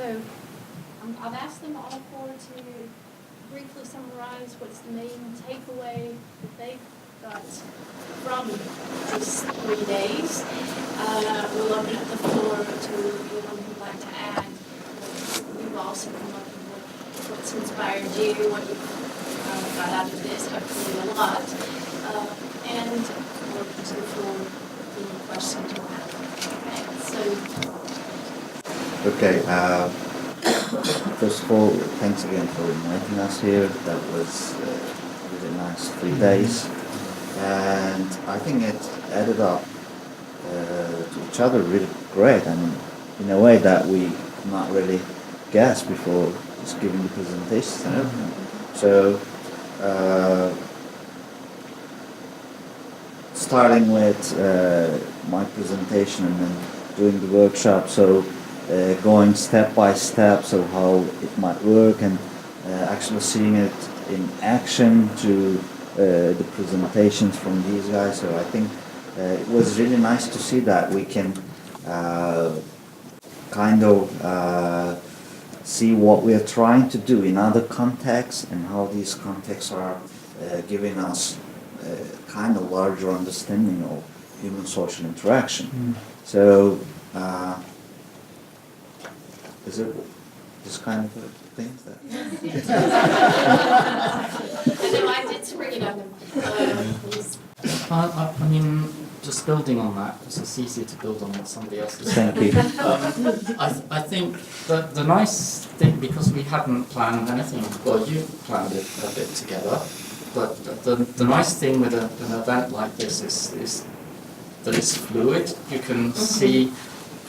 So I've asked them all four to briefly summarize what's the main takeaway that they've got from these 3 days. We'll open up the floor to anyone who'd like to add. You've also come up with what's inspired you, what you got out of this, hopefully a lot. And we'll open to the floor for any questions you have. Okay, so. First of all, thanks again for inviting us here. That was a really nice 3 days, and I think it added up to each other really great, and in a way that we not really guessed before just giving the presentations and everything. So starting with my presentation and then doing the workshop, so going step by step, so how it might work, and actually seeing it in action to the presentations from these guys. So I think it was really nice to see that we can kind of see what we are trying to do in other contexts and how these contexts are giving us kind of larger understanding of human social interaction. So is it this kind of thing that? I know I did spring it on them. I mean, just building on that, because it's easier to build on what somebody else has said. Thank you. I think that the nice thing, because we hadn't planned anything, well, you planned it a bit together, but the nice thing with an event like this is that it's fluid. You can see,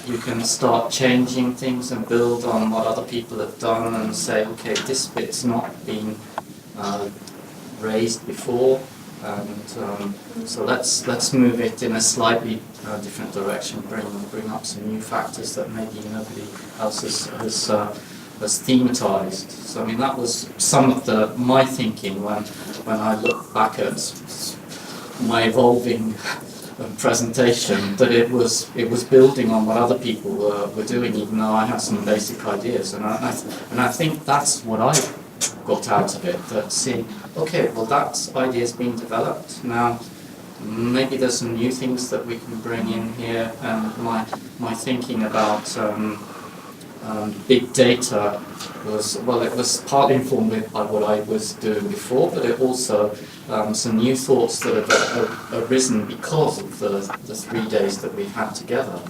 you can start changing things and build on what other people have done and say, okay, this bit's not been raised before, and so let's move it in a slightly different direction, bring up some new factors that maybe nobody else has thematized. So I mean, that was some of my thinking when I look back at my evolving presentation, that it was building on what other people were doing, even though I had some basic ideas, and I think that's what I got out of it. That seeing, okay, well, that idea's been developed now. Maybe there's some new things that we can bring in here, and my thinking about big data was, well, it was partly informed by what I was doing before, but it also some new thoughts that have arisen because of the 3 days that we've had together.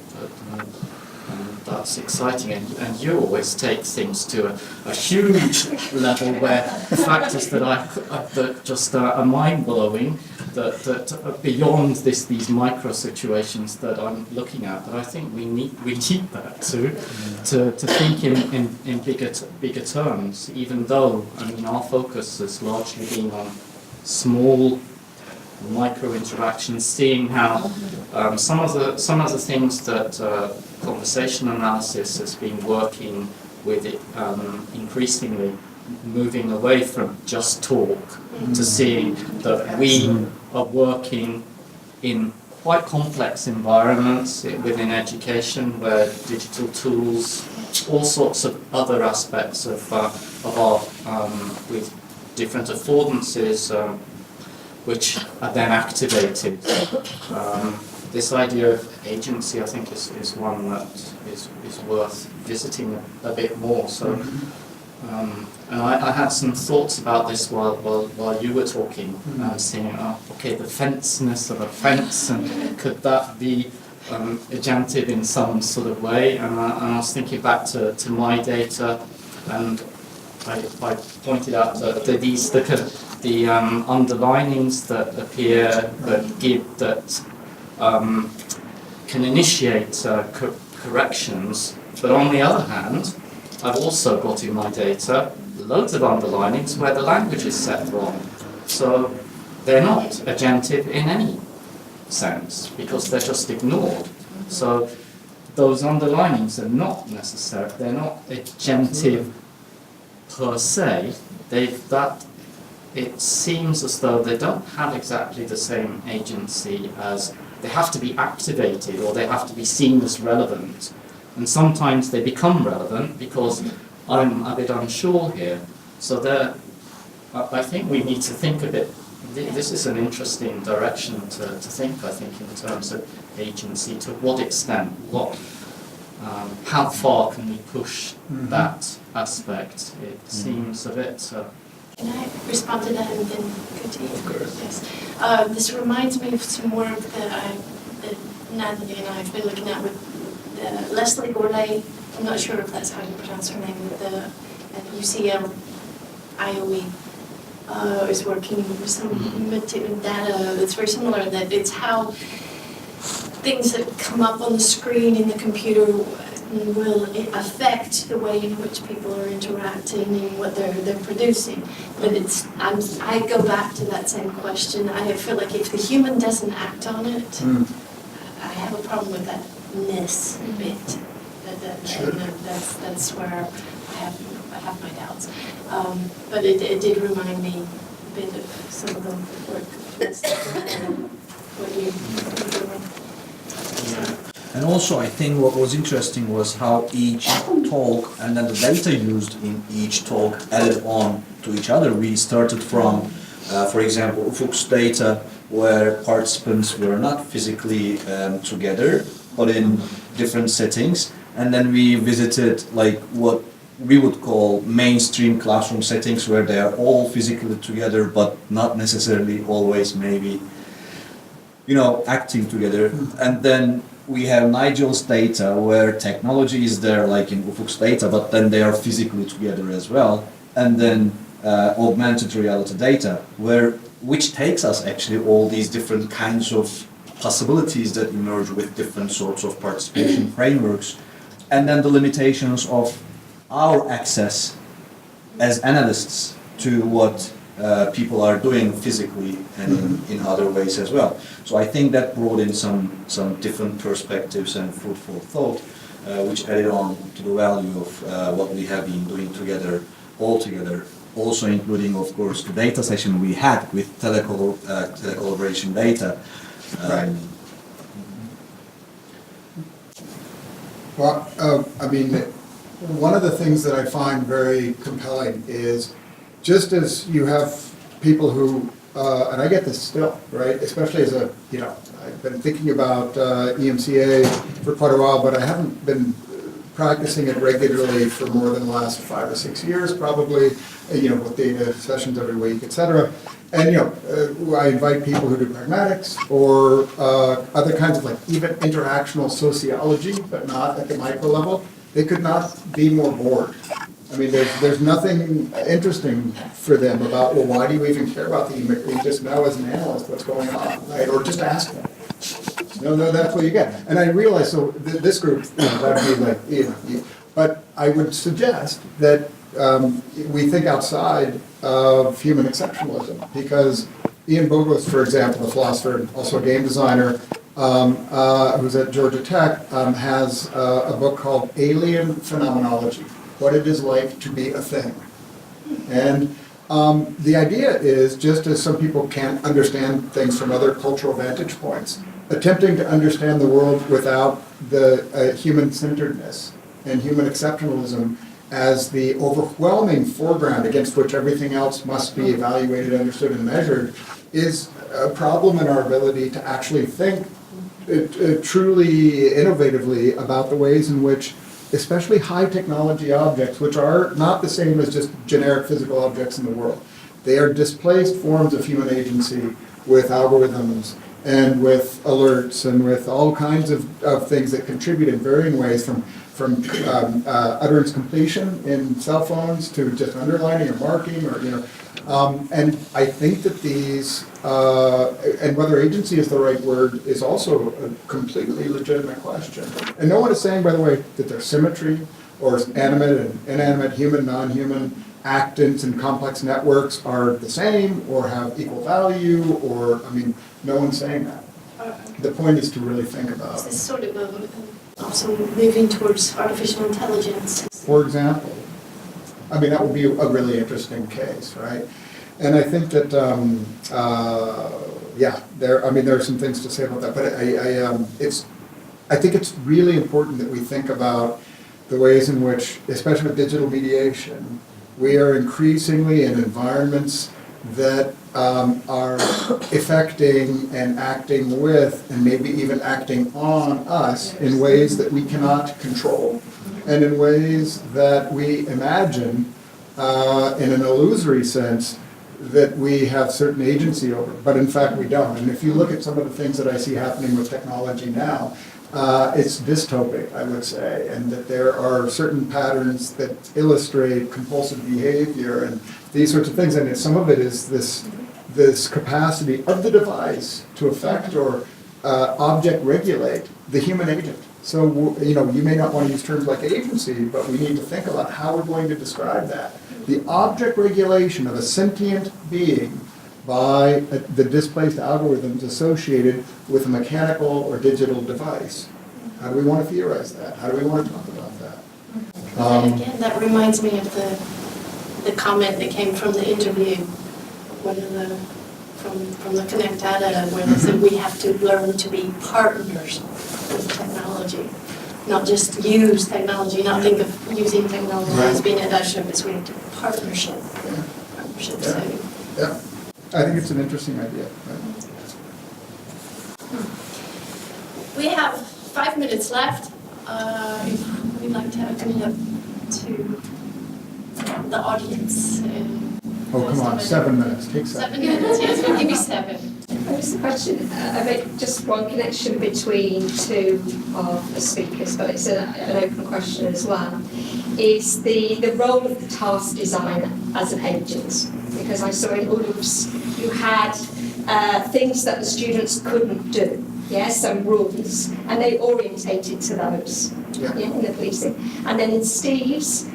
And that's exciting, and you always take things to a huge level where factors that just are mind-blowing, that are beyond these micro situations that I'm looking at. But I think we need that to think in bigger terms, even though, I mean, our focus has largely been on small micro interactions, seeing how some of the things that conversation analysis has been working with, it increasingly moving away from just talk to seeing that we are working in quite complex environments within education, where digital tools, all sorts of other aspects of our with different affordances, which are then activated. This idea of agency, I think, is one that is worth visiting a bit more. So, and I had some thoughts about this while you were talking, saying, okay, the fenceness of a fence, and could that be agentive in some sort of way? And I was thinking back to my data, and I pointed out that the underlinings that appear that can initiate corrections, but on the other hand, I've also got in my data loads of underlinings where the language is set wrong. So they're not agentive in any sense, because they're just ignored. So those underlinings are not necessary, they're not agentive per se. It seems as though they don't have exactly the same agency as, they have to be activated or they have to be seen as relevant and sometimes they become relevant because I'm a bit unsure here. So I think we need to think a bit. This is an interesting direction to think, I think, in terms of agency. To what extent? How far can we push that aspect? It seems a bit... Can I respond to that and then continue? Of course. Yes. This reminds me of some work that Natalie and I have been looking at with Leslie Gourlay. I'm not sure if that's how you pronounce her name, with the UCL IOE. Is working with some data that's very similar, that it's how things that come up on the screen in the computer will affect the way in which people are interacting and what they're producing. But I go back to that same question. I feel like if the human doesn't act on it, I have a problem with that ness bit. That's where I have my doubts. But it did remind me a bit of some of the work what you doing. And also, I think what was interesting was how each talk and then the data used in each talk added on to each other. We started from, for example, Ufuk's data, where participants were not physically together, but in different settings. And then we visited like what we would call mainstream classroom settings, where they are all physically together, but not necessarily always maybe, acting together. And then we have Nigel's data, where technology is there, like in Ufuk's data, but then they are physically together as well. And then augmented reality data, which takes us actually all these different kinds of possibilities that emerge with different sorts of participation frameworks. And then the limitations of our access as analysts to what people are doing physically and in other ways as well. So I think that brought in some different perspectives and fruitful thought, which added on to the value of what we have been doing together, all together, also including, of course, the data session we had with telecollaboration data. Right. Well, one of the things that I find very compelling is just as you have people who, and I get this still, right, especially as I've been thinking about EMCA for quite a while, but I haven't been practicing it regularly for more than the last 5 or 6 years, probably, with data sessions every week, et cetera. And, I invite people who do pragmatics or other kinds of even interactional sociology, but not at the micro level. They could not be more bored. I mean, there's nothing interesting for them about, well, why do you even care about the email? You just know as an analyst what's going on, right? Or just ask them. No, that's what you get. And I realize, so this group, that would be but I would suggest that we think outside of human exceptionalism, because Ian Bogost, for example, the philosopher, also a game designer, who's at Georgia Tech, has a book called Alien Phenomenology, What It Is Like to Be a Thing. And the idea is, just as some people can't understand things from other cultural vantage points, attempting to understand the world without the human-centeredness and human exceptionalism as the overwhelming foreground against which everything else must be evaluated, understood, and measured, is a problem in our ability to actually think truly innovatively about the ways in which, especially high technology objects, which are not the same as just generic physical objects in the world. They are displaced forms of human agency with algorithms and with alerts and with all kinds of things that contribute in varying ways, from utterance completion in cell phones to just underlining or marking, or and I think that these and whether agency is the right word is also a completely legitimate question. And no one is saying, by the way, that there's symmetry or animate and inanimate, human, non-human actants and complex networks are the same or have equal value, or, no one's saying that. The point is to really think about Is this sort of also moving towards artificial intelligence? For example, that would be a really interesting case, right? And I think that, there are some things to say about that, but I think it's really important that we think about the ways in which, especially with digital mediation, we are increasingly in environments that are affecting and acting with, and maybe even acting on us in ways that we cannot control, and in ways that we imagine, in an illusory sense, that we have certain agency over, but in fact we don't. And if you look at some of the things that I see happening with technology now, it's dystopic, I would say, and that there are certain patterns that illustrate compulsive behavior and these sorts of things. And some of it is this capacity of the device to affect or object regulate the human agent. So, you know, you may not want to use terms like agency, but we need to think about how we're going to describe that. The object regulation of a sentient being by the displaced algorithms associated with a mechanical or digital device. How do we want to theorize that? How do we want to talk about that? And again, that reminds me of the comment that came from the interview, one of the, from the Konect data, where they said we have to learn to be partners with technology, not just use technology, not think of using technology as being an addition, but we have to partnership. Partnership, so. Yeah. I think it's an interesting idea. Right? We have 5 minutes left. We'd like to open it up to the audience. Oh, come on, 7 minutes. Take 7. 7 minutes, yes, we'll give you 7. Just a question, I make just one connection between two of the speakers, but it's an open question as well, is the role of the task designer as an agent. Because I saw in Uluf's, you had things that the students couldn't do, yes, some rules, and they orientated to those in the policing. And then in Steve's,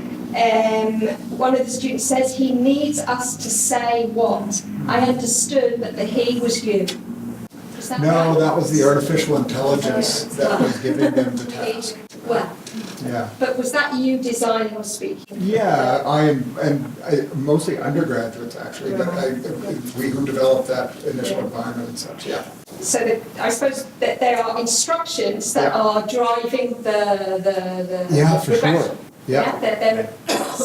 one of the students says he needs us to say what. I understood that the he was you. Is that No, right? that was the artificial intelligence that was giving them the task. Well, Yeah. but was that you designing or speaking? Yeah, I mostly undergraduates actually, but we who developed that initial environment and such, yeah. So that, I suppose that there are instructions that are driving the Yeah, for progression. sure. Yeah,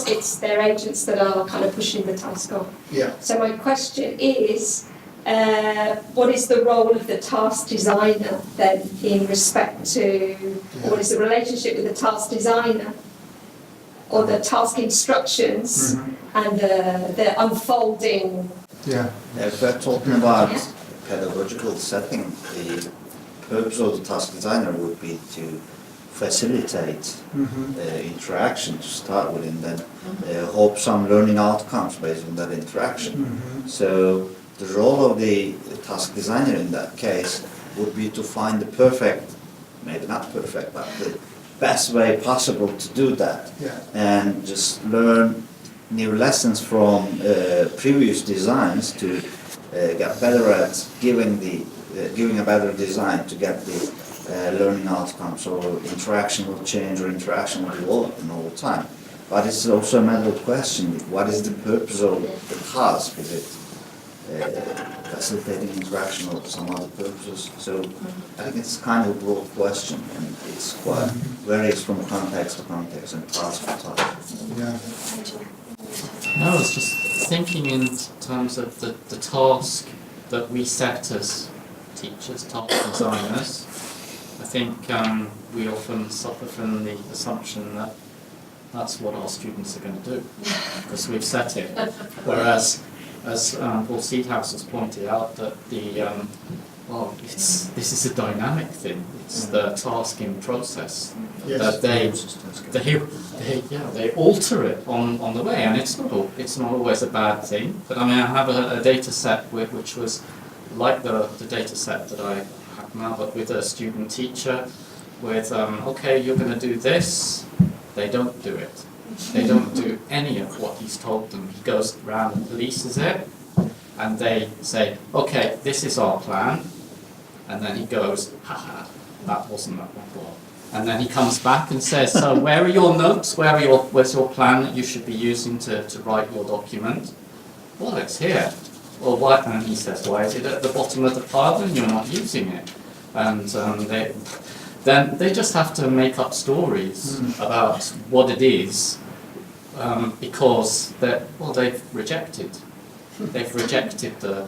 it's their agents that are kind of pushing the task on. yeah. So my question is, what is the role of the task designer then in respect to, what is the relationship with the task designer or the task instructions and the unfolding? Yeah, If we're talking about pedagogical setting, the purpose of the task designer would be to facilitate interaction to start with, and then hope some learning outcomes based on that interaction. So the role of the task designer in that case would be to find the perfect, maybe not perfect, but the best way possible to do that, and just learn new lessons from previous designs to get better at giving a better design to get the learning outcomes. So interaction will change or interaction will evolve all the time. But it's also a matter of question, what is the purpose of the task? Is it facilitating interaction or some other purposes? So I think it's kind of a broad question, and it's quite varies from context to context and task to task. yeah. No, I was just thinking in terms of the task that we set as teachers, task designers. I think we often suffer from the assumption that that's what our students are going to do, because we've set it. Whereas, as Paul Seedhouse has pointed out, that this is a dynamic thing. It's the tasking process that they alter it on the way, and it's not always a bad thing. But I mean, I have a data set which was like the data set that I have now, but with a student teacher, with okay, you're going to do this. They don't do it. They don't do any of what he's told them. He goes around and polices it, and they say, okay, this is our plan. And then he goes, haha, that wasn't that one. And then he comes back and says, so where are your notes? Where's your plan that you should be using to write your document? Well, it's here. Well, why? And he says, why is it at the bottom of the pile and you're not using it? And then they just have to make up stories about what it is, because they've rejected the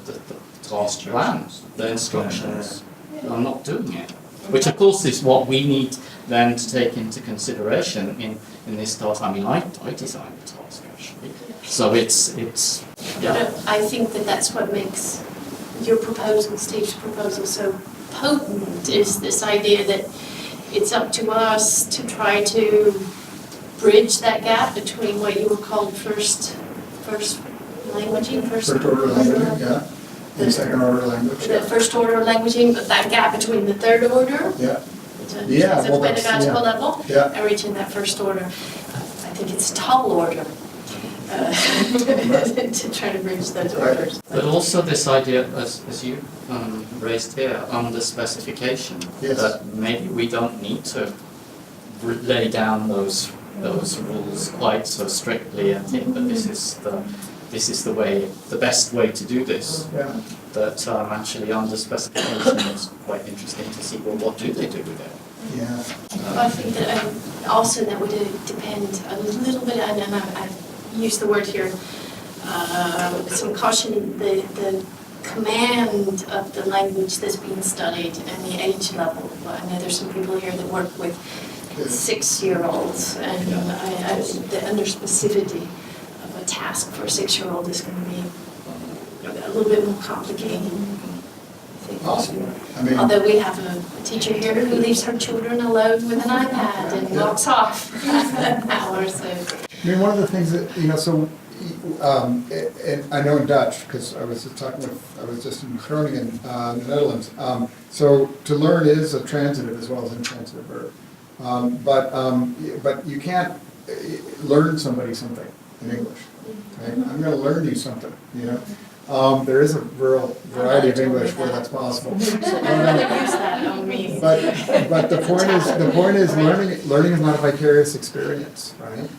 task plan, the instructions. I'm not doing it, which of course is what we need then to take into consideration in this task. I mean, I designed the task actually, so it's yeah. But I think that that's what makes your proposal, Steve's proposal, so potent, is this idea that it's up to us to try to bridge that gap between what you were called first languaging, First order languaging, yeah, and second order language, the yeah. first order languaging, but that gap between the third order, Yeah, to Yeah, the well, that's- pedagogical yeah. level, Yeah. and reaching that first order. I think it's a tall order, to try to bridge those orders. But also this idea, as you raised here, on the specification, Yes. that maybe we don't need to lay down those rules quite so strictly and think that this is the best way to do this. yeah. That actually under specification is quite interesting to see, well, what do they do with it? Yeah, I think that also that would depend a little bit, and I use the word here, with some caution, the command of the language that's being studied and the age level. I know there's some people here that work with 6-year-olds, and I think the under specificity of a task for a 6-year-old is going to be a little bit more complicated. I think. possible. I mean, Although we have a teacher here who leaves her children alone with an iPad and walks off an hour, so. I mean, one of the things that, so, and I know in Dutch, because I was just in Groningen, the Netherlands. So to learn is a transitive as well as an intransitive verb. But you can't learn somebody something in English. Okay? I'm going to learn you something, There is a variety of English where that's possible. I'd rather use that on me. But the point is learning is not a vicarious experience, right?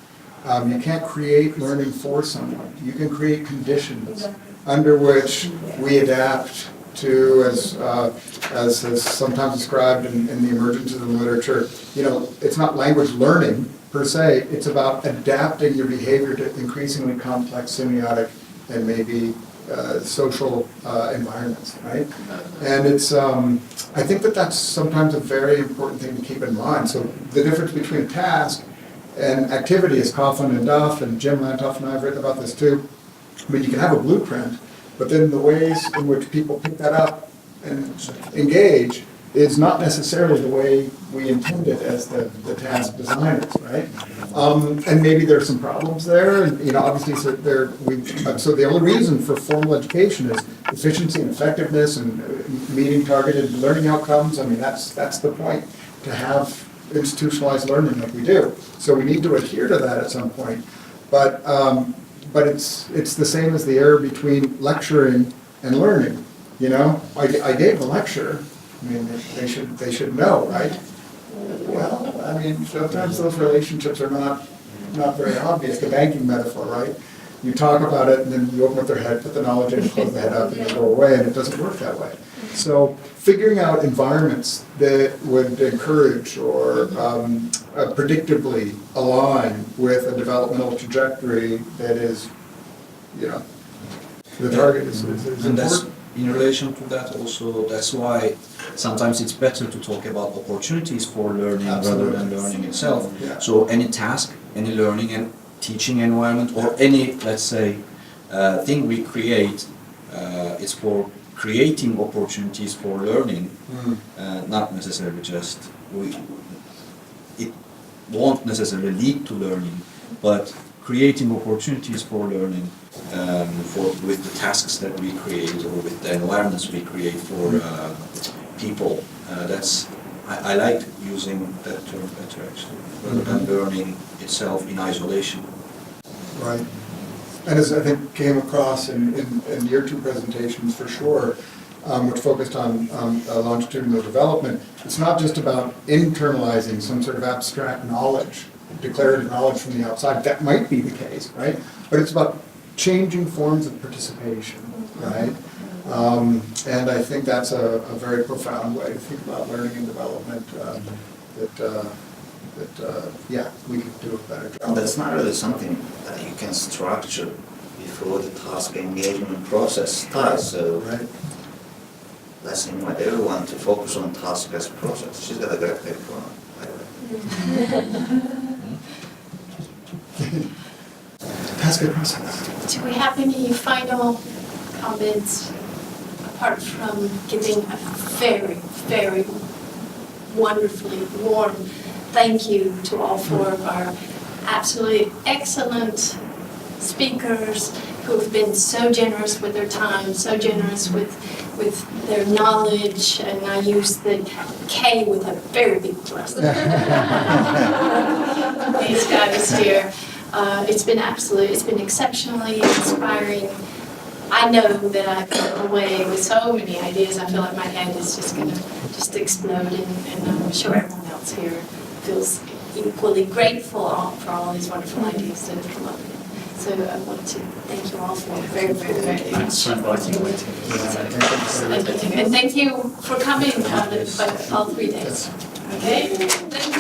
You can't create learning for someone. You can create conditions under which we adapt to, as is sometimes described in the emergence of the literature. It's not language learning per se. It's about adapting your behavior to increasingly complex semiotic and maybe social environments, right? And it's, I think that's sometimes a very important thing to keep in mind. So the difference between a task and activity, as Coughlin and Duff and Jim Lantoff and I have written about this too. I mean, you can have a blueprint, but then the ways in which people pick that up and engage is not necessarily the way we intended as the task designers, right? And maybe there's some problems there, and obviously, so the only reason for formal education is efficiency and effectiveness and meeting targeted learning outcomes. I mean, that's the point, to have institutionalized learning like we do. So we need to adhere to that at some point, but it's the same as the error between lecturing and learning. I gave a lecture. I mean, they should know, right? Well, I mean, sometimes those relationships are not very obvious. The banking metaphor, right? You talk about it, and then you open up their head, put the knowledge in, close the head up, and you go away, and it doesn't work that way. So figuring out environments that would encourage or predictably align with a developmental trajectory that is, the target is And that's, important. in relation to that also, that's why sometimes it's better to talk about opportunities for learning rather than learning itself. Yeah. So any task, any learning and teaching environment, or any, let's say, thing we create, it's for creating opportunities for learning, not necessarily just, it won't necessarily lead to learning, but creating opportunities for learning with the tasks that we create or with the environments we create for people. I like using that term better actually, rather than learning itself in isolation. Right. And as I think came across in your two presentations for sure, which focused on longitudinal development, it's not just about internalizing some sort of abstract knowledge, declarative knowledge from the outside. That might be the case, right? But it's about changing forms of participation, right? And I think that's a very profound way to think about learning and development, yeah, we could do a better job. But it's not really something that you can structure before the task engagement process starts, so Right? let's invite everyone to focus on task as process. She's got a great paper on it, by the way. Task and process. Do we have any final comments apart from giving a very, very wonderfully warm thank you to all four of our absolutely excellent speakers who have been so generous with their time, so generous with their knowledge, and I use the K with a very big thrust. These guys here. It's been exceptionally inspiring. I know that I come away with so many ideas. I feel like my head is just gonna explode, and I'm sure everyone else here feels equally grateful for all these wonderful ideas that have come up. So I want to thank you all for very, very, very much. Thanks for inviting me. And thank you for coming all 3 days. Okay? Thank you.